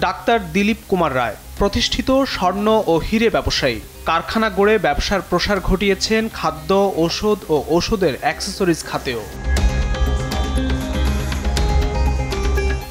Doctor Dilip Kumar রায় প্রতিষ্ঠিত স্বর্ণ ও হিরে ব্যবসায়ী। কারখানা গড়ে ব্যবসার প্রসার ঘটিয়েছেন খাদ্য, ঔষধ ও ঔষধের অ্যাক্সেসরিজ খাতেও।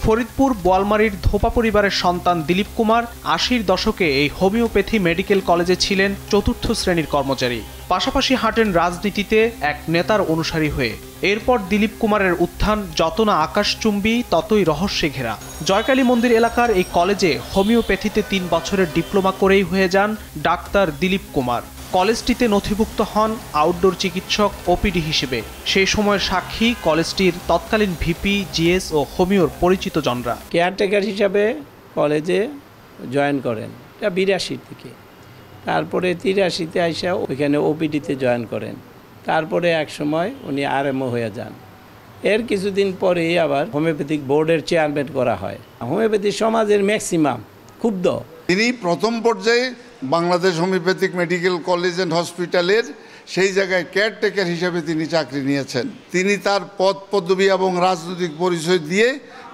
ফরিদপুর বোয়ালমারীর ধোপা পরিবারের সন্তান দিলীপ কুমার ৮০-র দশকে এই হোমিওপ্যাথি মেডিকেল কলেজে ছিলেন চতুর্থ শ্রেণীর কর্মচারী। পাশাপাশি হাঁটেন রাজনীতিতে এক নেতার অনুসারী হয়ে। এরপর দিলীপ কুমারের উত্থান যত না আকাশচুম্বী ততই রহস্যে ঘেরা। জয়কালী মন্দির এলাকার এই কলেজে হোমিওপ্যাথিতে ৩ বছরের ডিপ্লোমা করেই হয়ে যান ডাক্তার দিলীপ কুমার। কলেজটিতে নথিভুক্ত হন আউটডোর চিকিৎসক ওপিডি হিসেবে। সেই সময়ের সাক্ষী কলেজটির তৎকালীন ভিপি, জিএস ও হোমিওর পরিচিত জনরা। কেয়ারটেকার হিসাবে কলেজে জয়েন করেন এটা ৮২ থেকে। তারপরে ৮৩-তে আইসা ওইখানে ওপিডিতে জয়েন করেন। তারপরে এক সময় উনি আরএমও হয়ে যান। এর কিছুদিন পরেই আবার হোমিওপ্যাথিক বোর্ডের চেয়ারম্যান করা হয়। হোমিওপ্যাথি সমাজের ম্যাক্সিমাম ক্ষুব্ধ। তিনি প্রথম পর্যায়ে Bangladesh homeopathic medical college and হসপিটালের সেই জায়গায় কেয়ারটেকার হিসেবে তিনি চাকরি নিয়েছেন। তিনি তার পদ পদবি এবং রাজনৈতিক পরিচয় দিয়ে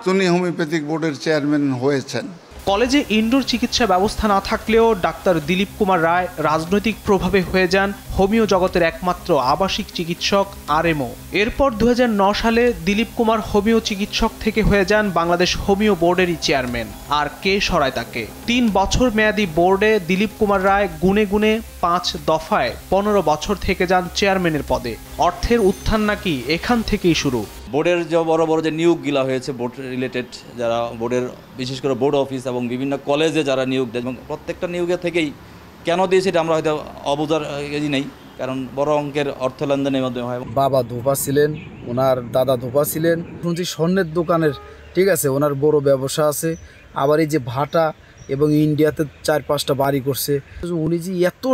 তিনি হোমিওপ্যাথিক বোর্ডের চেয়ারম্যান হয়েছেন। কলেজে ইনডোর চিকিৎসা ব্যবস্থা না থাকলেও ডাক্তার দিলীপ কুমার রায় রাজনৈতিক প্রভাবে হয়ে যান হোমিও জগতের একমাত্র আবাসিক চিকিৎসক আরএমও। এরপর ২০০৯ সালে দিলীপ কুমার হোমিও চিকিৎসক থেকে হয়ে যান বাংলাদেশ হোমিও বোর্ডেরই চেয়ারম্যান। আর কে সরায় তাকে? ৩ বছর মেয়াদী বোর্ডে দিলীপ কুমার রায় গুনে গুনে ৫ দফায় ১৫ বছর থেকে যান চেয়ারম্যানের পদে। অর্থের উত্থান নাকি এখান থেকেই শুরু। বোর্ডের যে বড় বড় যে নিয়োগগুলা হয়েছে বোর্ড রিলেটেড, যারা বোর্ডের বিশেষ করে বোর্ড অফিস এবং বিভিন্ন কলেজে যারা নিয়োগ দেয়, এবং প্রত্যেকটা নিয়োগের থেকেই কেন দিয়েছে এটা আমরা হয়তো অবুঝার নেই, কারণ বড় অঙ্কের অর্থ লেনদেনের মাধ্যমে হয়। বাবা ধোপা ছিলেন, ওনার দাদা ধোপা ছিলেন। শুনছি স্বর্ণের দোকানের, ঠিক আছে, ওনার বড় ব্যবসা আছে। আবার এই যে ভাটা এবং ইন্ডিয়াতে ৪-৫টা বাড়ি করছে। উনি যে এত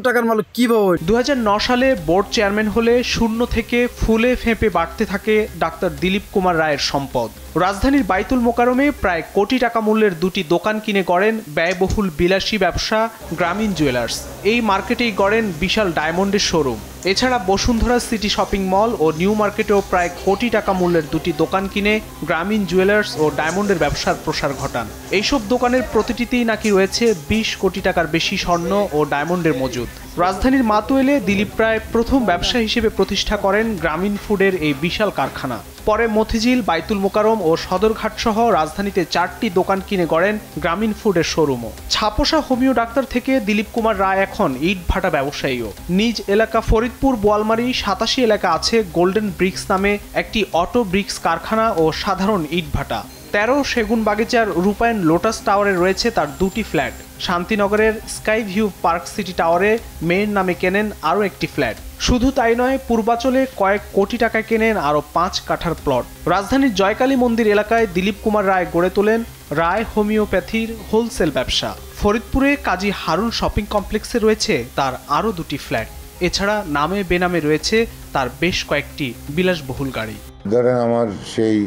টাকার মালিক কীভাবে? ২০০৯ সালে বোর্ড চেয়ারম্যান হলে শূন্য থেকে ফুলে ফেঁপে বাড়তে থাকে ডাক্তার দিলীপ কুমার রায়ের সম্পদ। রাজধানীর বাইতুল মোকারমে প্রায় কোটি টাকা মূল্যের 2টি দোকান কিনে গড়েন ব্যয়বহুল বিলাসী ব্যবসা গ্রামীণ জুয়েলার্স। এই মার্কেটেই গড়েন বিশাল ডায়মন্ডের শোরুম। এছাড়া বসুন্ধরা সিটি শপিং মল ও নিউ মার্কেটেও প্রায় কোটি টাকা মূল্যের 2টি দোকান কিনে গ্রামীণ জুয়েলার্স ও ডায়মন্ডের ব্যবসার প্রসার ঘটান। এইসব দোকানের প্রতিটিতেই নাকি রয়েছে ২০ কোটি টাকার বেশি স্বর্ণ ও ডায়মন্ডের মজুদ। রাজধানীর মাতুয়েলে দিলীপ রায় প্রথম ব্যবসা হিসেবে প্রতিষ্ঠা করেন গ্রামীণ ফুডের এই বিশাল কারখানা। পরে মতিঝিল, বাইতুল মোকারম ও সদরঘাট সহ রাজধানীতে 4টি দোকান কিনে গড়েন গ্রামীণ ফুডের শোরুমও। ছাপোষা হোমিও ডাক্তার থেকে দিলীপ কুমার রায় এখন ইট ভাটা ব্যবসায়ীও। নিজ এলাকা ফরিদপুর বোয়ালমারী ৮৭ এলাকা আছে গোল্ডেন ব্রিক্স নামে একটি অটো ব্রিক্স কারখানা ও সাধারণ ইট ভাটা। ১৩ সেগুন বাগিচার রূপায়ণ লোটাস টাওয়ারে রয়েছে তার 2টি ফ্ল্যাট। শান্তিনগরের স্কাই ভিউ পার্ক সিটি টাওয়ারে মেয়ের নামে কেনেন আরও একটি ফ্ল্যাট। শুধু তাই নয়, পূর্বাচলে কয়েক কোটি টাকা কেনেন আরও 5 কাঠার প্লট। রাজধানীর জয়কালী মন্দির এলাকায় দিলীপ কুমার রায় গড়ে তোলেন রায় হোমিওপ্যাথির হোলসেল ব্যবসা। ফরিদপুরে কাজী হারুন শপিং কমপ্লেক্সে রয়েছে তার আরও 2টি ফ্ল্যাট। এছাড়া নামে বেনামে রয়েছে তার বেশ কয়েকটি বিলাসবহুল গাড়ি। ধরেন আমার সেই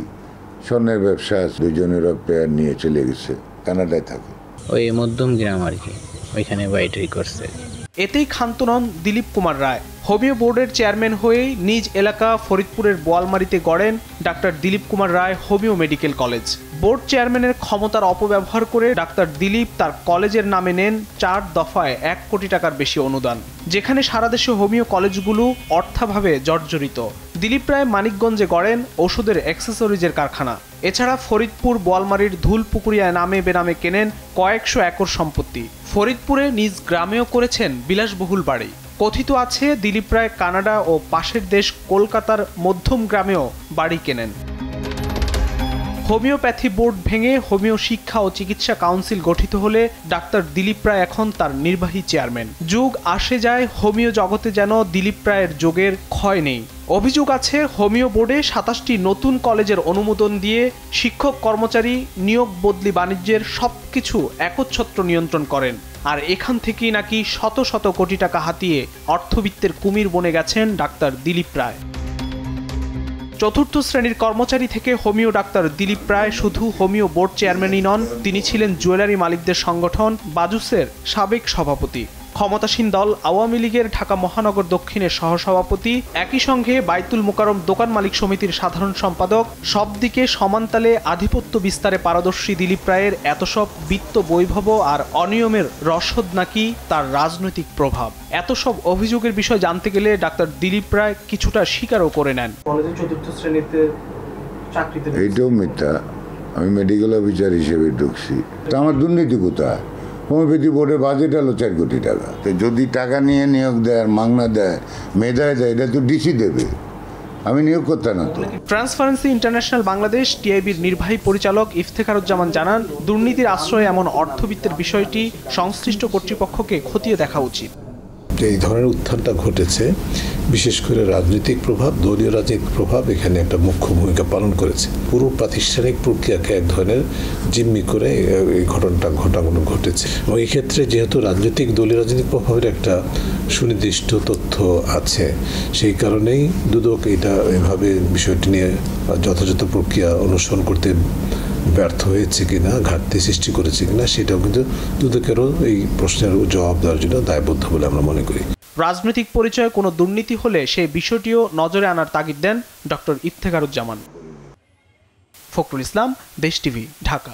স্বর্ণের ব্যবসা 2 জনের প্লেয়ার নিয়ে চলে গেছে, কানাডায় থাকে, ওই মধ্যম গ্রাম আর কি, ওইখানে বাইটাই করছে। এতেই ক্ষান্ত নন দিলীপ কুমার রায়। হোমিও বোর্ডের চেয়ারম্যান হয়েই নিজ এলাকা ফরিদপুরের বোয়ালমারীতে গড়েন ডাক্তার দিলীপ কুমার রায় হোমিও মেডিকেল কলেজ। বোর্ড চেয়ারম্যানের ক্ষমতার অপব্যবহার করে ডাক্তার দিলীপ তার কলেজের নামে নেন 4 দফায় 1 কোটি টাকার বেশি অনুদান, যেখানে সারা দেশে হোমিও কলেজগুলো অর্থাভাবে জর্জরিত। দিলীপ রায় মানিকগঞ্জে গড়েন ওষুধের অ্যাক্সেসরিজের কারখানা। এছাড়া ফরিদপুর বোয়ালমারীর ধুলপুকুরিয়ায় নামে বেনামে কেনেন কয়েকশো একর সম্পত্তি। ফরিদপুরে নিজ গ্রামেও করেছেন বিলাসবহুল বাড়ি। কথিত আছে দিলীপ রায় কানাডা ও পাশের দেশ কলকাতার মধ্যম গ্রামেও বাড়ি কেনেন। হোমিওপ্যাথি বোর্ড ভেঙে হোমিও শিক্ষা ও চিকিৎসা কাউন্সিল গঠিত হলে ডাক্তার দিলীপ রায় এখন তার নির্বাহী চেয়ারম্যান। যুগ আসে যায়, হোমিও জগতে যেন দিলীপ রায়ের যোগের ক্ষয় নেই। অভিযোগ আছে হোমিও বোর্ডে ২৭টি নতুন কলেজের অনুমোদন দিয়ে শিক্ষক কর্মচারী নিয়োগ বদলি বাণিজ্যের সবকিছু একচ্ছত্র নিয়ন্ত্রণ করেন। আর এখান থেকেই নাকি শত শত কোটি টাকা হাতিয়ে অর্থবিত্তের কুমির বনে গেছেন ডাক্তার দিলীপ রায়। চতুর্থ শ্রেণীর কর্মচারী থেকে হোমিও ডাক্তার দিলীপ রায় শুধু হোমিও বোর্ড চেয়ারম্যানই নন, তিনি ছিলেন জুয়েলারি মালিকদের সংগঠন বাজুসের সাবেক সভাপতি। ক্ষমতাসীন দল আওয়ামী লীগের ঢাকা মহানগর দক্ষিণের সহসভাপতি, একই সঙ্গে বাইতুল মোকাররম দোকান মালিক সমিতির সাধারণ সম্পাদক, সব দিকে সমানতালে আধিপত্য বিস্তারে পারদর্শী দিলীপ রায়ের এত সব বিত্ত বৈভব আর অনিয়মের রসদ নাকি তার রাজনৈতিক প্রভাব। এত সব অভিযোগের বিষয় জানতে গেলে ডাক্তার দিলীপ রায় কিছুটা স্বীকারও করে নেন। কলেজে 4র্থ শ্রেণীতে চাকরিতে এইটাও মিথ্যা। আমি মেডিকেল অফিসার হিসেবে ঢুকছি। তা আমার দুর্নীতি কোথায়? হোমিওপ্যাথি বোর্ডের বাজেট হলো 4 কোটি টাকা। তো যদি টাকা নিয়ে নিয়োগ দেয় আর মাগনা দেয়, মেধায় দেয়, এটা তো ডিসি দেবে, আমি নিয়োগ করতাম না। তো ট্রান্সপারেন্সি ইন্টারন্যাশনাল বাংলাদেশ টিআইবির নির্বাহী পরিচালক ইফতেখারুজ্জামান জানান, দুর্নীতির আশ্রয়ে এমন অর্থবিত্তের বিষয়টি সংশ্লিষ্ট কর্তৃপক্ষকে খতিয়ে দেখা উচিত। এই ধরনের উত্থানটা ঘটেছে, বিশেষ করে রাজনৈতিক প্রভাব, দলীয় রাজনৈতিক প্রভাব এখানে একটা মুখ্য ভূমিকা পালন করেছে। পুরো প্রাতিষ্ঠানিক প্রক্রিয়াকে এক ধরনের জিম্মি করে এই ঘটনাগুলো ঘটেছে। এবং এই ক্ষেত্রে যেহেতু দলীয় রাজনৈতিক প্রভাবের একটা সুনির্দিষ্ট তথ্য আছে, সেই কারণেই দুদক এটা এভাবে বিষয়টি নিয়ে যথাযথ প্রক্রিয়া অনুসরণ করতে ব্যর্থ হয়েছে কিনা, ঘাটতি সৃষ্টি করেছে কিনা, সেটাও কিন্তু দুদকেরও এই প্রশ্নের জবাব দেওয়ার জন্য দায়বদ্ধ বলে আমরা মনে করি। রাজনৈতিক পরিচয়ে কোনো দুর্নীতি হলে সেই বিষয়টিও নজরে আনার তাগিদ দেন ডক্টর ইফতেখারুজ্জামান। ফখরুল ইসলাম, দেশ টিভি, ঢাকা।